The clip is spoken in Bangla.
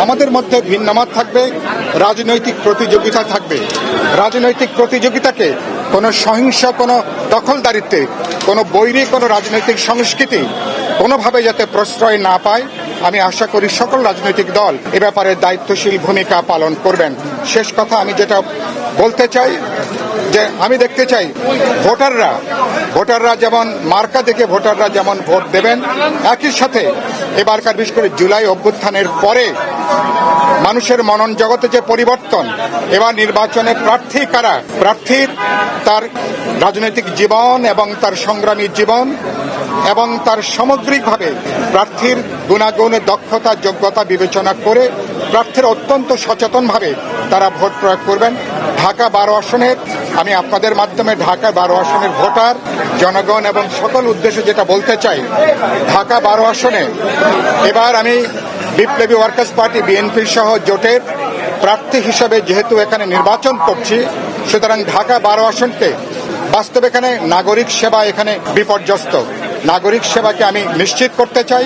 আমাদের মধ্যে ভিন্নমত থাকবে, রাজনৈতিক প্রতিযোগিতা থাকবে। রাজনৈতিক প্রতিযোগিতাকে কোনো সহিংস, কোনো দখলদারিত্বে, কোনো বৈরী, কোনো রাজনৈতিক সংস্কৃতি কোনোভাবে যাতে প্রশ্রয় না পায়, আমি আশা করি সকল রাজনৈতিক দল এ ব্যাপারে দায়িত্বশীল ভূমিকা পালন করবেন। শেষ কথা আমি যেটা বলতে চাই যে আমি দেখতে চাই ভোটাররা যেমন মার্কা দেখে ভোটাররা যেমন ভোট দেবেন, একই সাথে এবারকার বিশেষ করে জুলাই অভ্যুত্থানের পরে মানুষের মনন জগতে যে পরিবর্তন, এবার নির্বাচনে প্রার্থী কারা, প্রার্থীর তার রাজনৈতিক জীবন এবং তার সংগ্রামী জীবন এবং তার সামগ্রিকভাবে প্রার্থীর গুণাগুণ, দক্ষতা, যোগ্যতা বিবেচনা করে প্রার্থীরা অত্যন্ত সচেতনভাবে তারা ভোট প্রয়োগ করবেন। ঢাকা 12 আসনের আমি আপনাদের মাধ্যমে ঢাকা 12 আসনের ভোটার, জনগণ এবং সকল উদ্দেশ্যে যেটা বলতে চাই, ঢাকা 12 আসনে এবার আমি বিপ্লবী ওয়ার্কার্স পার্টি বিএনপি সহ জোটের প্রার্থী হিসেবে যেহেতু এখানে নির্বাচন করছি, সুতরাং ঢাকা 12 আসনকে বাস্তবে এখানে নাগরিক সেবা এখানে বিপর্যস্ত। নাগরিক সেবাকে আমি নিশ্চিত করতে চাই।